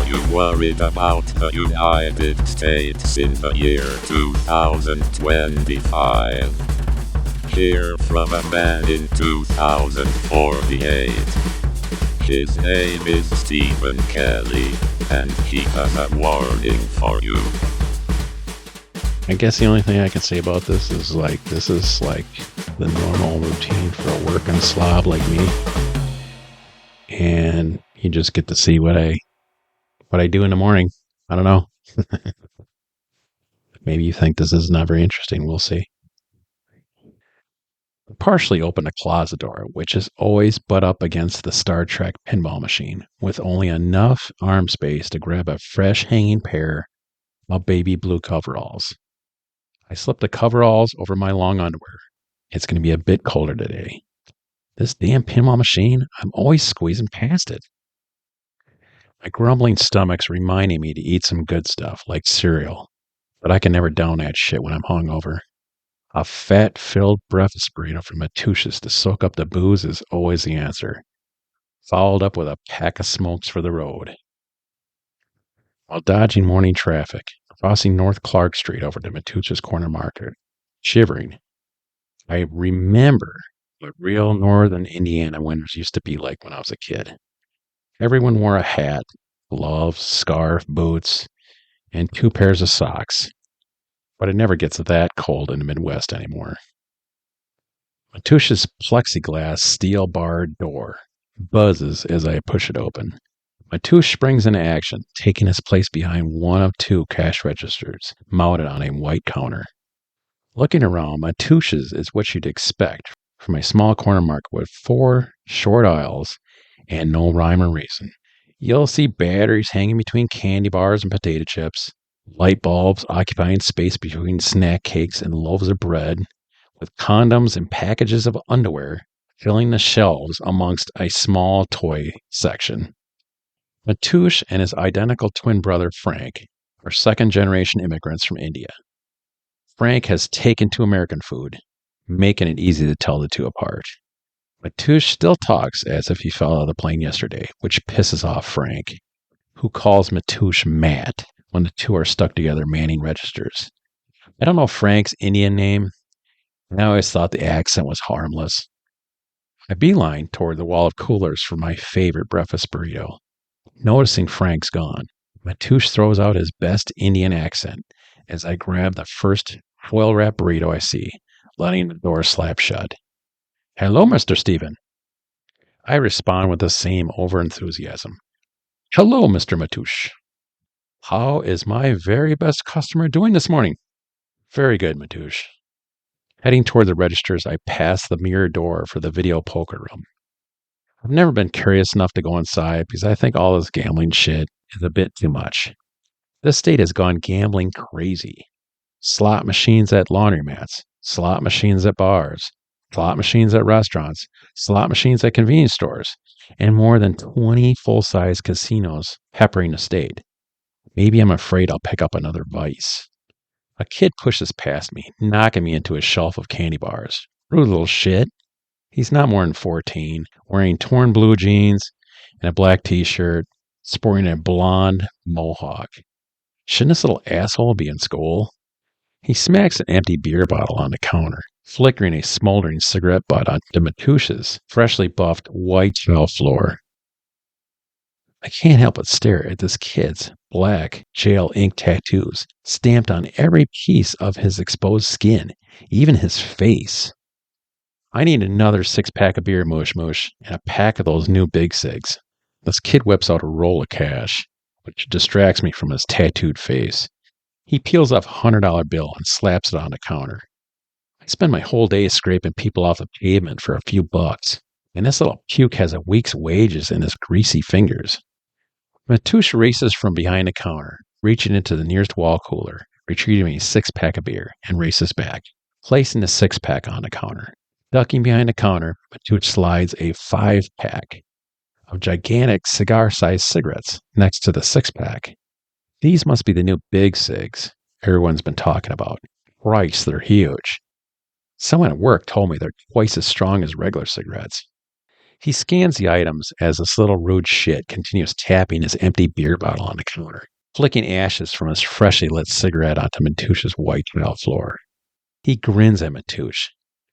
Are you worried about the United States in the year 2025? Hear from a man in 2048. His name is Stephen Kelly, and he has a warning for you. I guess the only thing I can say about this is this is like the normal routine for a working slob like me. And you just get to see what I do in the morning. I don't know. Maybe you think this is not very interesting. We'll see. I partially opened a closet door, which is always butt up against the Star Trek pinball machine, with only enough arm space to grab a fresh hanging pair of baby blue coveralls. I slipped the coveralls over my long underwear. It's going to be a bit colder today. This damn pinball machine, I'm always squeezing past it. My grumbling stomach's reminding me to eat some good stuff, like cereal. But I can never down that shit when I'm hungover. A fat-filled breakfast burrito from Matooshe to soak up the booze is always the answer. Followed up with a pack of smokes for the road. While dodging morning traffic, crossing North Clark Street over to Matooshe's Corner Market, shivering, I remember what real northern Indiana winters used to be like when I was a kid. Everyone wore a hat, gloves, scarf, boots, and 2 pairs of socks. But it never gets that cold in the Midwest anymore. Matooshe's plexiglass steel-barred door buzzes as I push it open. Matooshe springs into action, taking his place behind one of 2 cash registers mounted on a white counter. Looking around, Matooshe's is what you'd expect from a small corner market with 4 short aisles and no rhyme or reason. You'll see batteries hanging between candy bars and potato chips, light bulbs occupying space between snack cakes and loaves of bread, with condoms and packages of underwear filling the shelves amongst a small toy section. Matooshe and his identical twin brother Frank are second-generation immigrants from India. Frank has taken to American food, making it easy to tell the two apart. Matooshe still talks as if he fell out of the plane yesterday, which pisses off Frank, who calls Matooshe Matt when the two are stuck together manning registers. I don't know Frank's Indian name, and I always thought the accent was harmless. I beeline toward the wall of coolers for my favorite breakfast burrito. Noticing Frank's gone, Matooshe throws out his best Indian accent as I grab the first foil-wrapped burrito I see, letting the door slap shut. "Hello, Mr. Stephen." I respond with the same over-enthusiasm. "Hello, Mr. Matooshe. How is my very best customer doing this morning?" "Very good, Matooshe." Heading toward the registers, I pass the mirror door for the video poker room. I've never been curious enough to go inside because I think all this gambling shit is a bit too much. This state has gone gambling crazy. Slot machines at laundromats, slot machines at bars, slot machines at restaurants, slot machines at convenience stores, and more than 20 full-size casinos peppering the state. Maybe I'm afraid I'll pick up another vice. A kid pushes past me, knocking me into a shelf of candy bars. Rude little shit. He's not more than 14, wearing torn blue jeans and a black t-shirt, sporting a blonde mohawk. Shouldn't this little asshole be in school? He smacks an empty beer bottle on the counter, flickering a smoldering cigarette butt onto Matooshe's freshly buffed white tile floor. I can't help but stare at this kid's black jail ink tattoos stamped on every piece of his exposed skin, even his face. I need another 6-pack of beer, Moosh Moosh, and a pack of those new Big Cigs. This kid whips out a roll of cash, which distracts me from his tattooed face. He peels off a $100 bill and slaps it on the counter. I spend my whole day scraping people off the pavement for a few bucks, and this little puke has a week's wages in his greasy fingers. Matooshe races from behind the counter, reaching into the nearest wall cooler, retrieving a 6-pack of beer, and races back, placing the 6-pack on the counter. Ducking behind the counter, Matooshe slides a 5-pack of gigantic cigar-sized cigarettes next to the 6-pack. These must be the new Big Cigs everyone's been talking about. Christ, they're huge. Someone at work told me they're twice as strong as regular cigarettes. He scans the items as this little rude shit continues tapping his empty beer bottle on the counter, flicking ashes from his freshly lit cigarette onto Matooshe's white tile floor. He grins at Matooshe,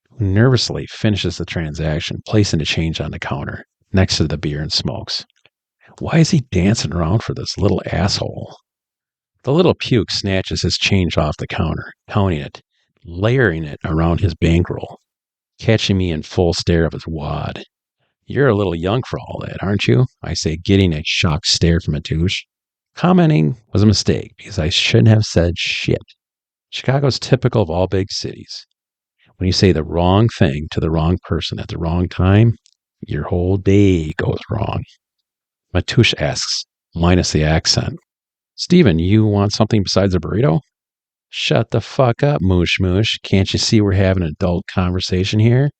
who nervously finishes the transaction, placing the change on the counter next to the beer and smokes. Why is he dancing around for this little asshole? The little puke snatches his change off the counter, counting it, layering it around his bankroll, catching me in full stare of his wad. You're a little young for all that, aren't you? I say, getting a shocked stare from Matooshe. Commenting was a mistake because I shouldn't have said shit. Chicago's typical of all big cities. When you say the wrong thing to the wrong person at the wrong time, your whole day goes wrong. Matooshe asks, minus the accent. Steven, you want something besides a burrito? Shut the fuck up, moosh moosh. Can't you see we're having an adult conversation here?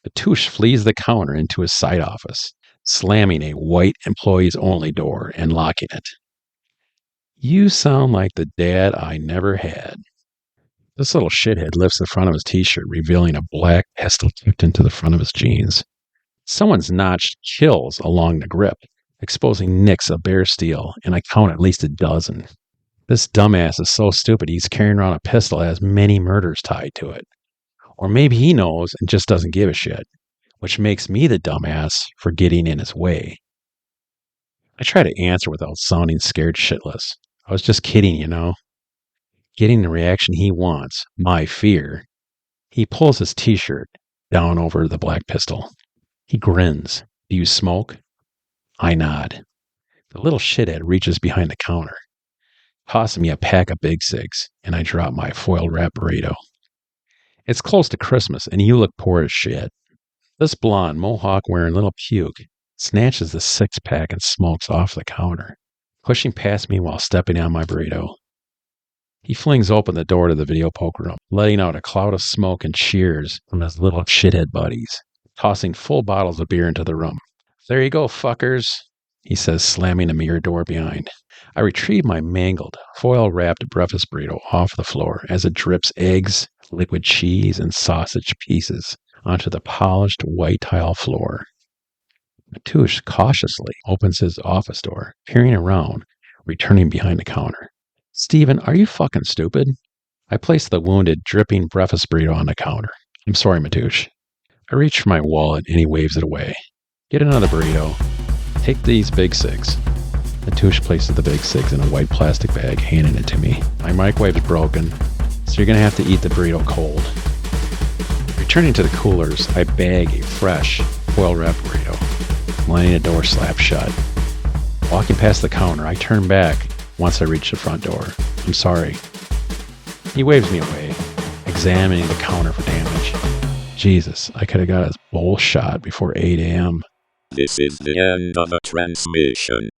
Matooshe flees the counter into his side office, slamming a white employees only door and locking it. You sound like the dad I never had. This little shithead lifts the front of his t-shirt, revealing a black pistol tucked into the front of his jeans. Someone's notched kills along the grip, exposing nicks of bare steel, and I count at least a dozen. This dumbass is so stupid he's carrying around a pistol that has many murders tied to it. Or maybe he knows and just doesn't give a shit, which makes me the dumbass for getting in his way. I try to answer without sounding scared shitless. I was just kidding, you know. Getting the reaction he wants, my fear. He pulls his t-shirt down over the black pistol. He grins. Do you smoke? I nod. The little shithead reaches behind the counter, tossing me a pack of Big Cigs, and I drop my foil-wrapped burrito. It's close to Christmas, and you look poor as shit. This blonde, mohawk-wearing little puke snatches the six-pack and smokes off the counter, pushing past me while stepping on my burrito. He flings open the door to the video poker room, letting out a cloud of smoke and cheers from his little shithead buddies, tossing full bottles of beer into the room. There you go, fuckers, he says, slamming a mirror door behind. I retrieve my mangled, foil-wrapped breakfast burrito off the floor as it drips eggs, liquid cheese, and sausage pieces onto the polished white tile floor. Matooshe cautiously opens his office door, peering around, returning behind the counter. Steven, are you fucking stupid? I place the wounded, dripping breakfast burrito on the counter. I'm sorry, Matooshe. I reach for my wallet and he waves it away. Get another burrito. Take these Big Cigs. Matooshe places the Big Cigs in a white plastic bag, handing it to me. My microwave's broken, so you're going to have to eat the burrito cold. Returning to the coolers, I bag a fresh, foil-wrapped burrito, lining the door slap shut. Walking past the counter, I turn back once I reach the front door. I'm sorry. He waves me away, examining the counter for damage. Jesus, I could have got his bowl shot before 8 a.m. This is the end of a transmission.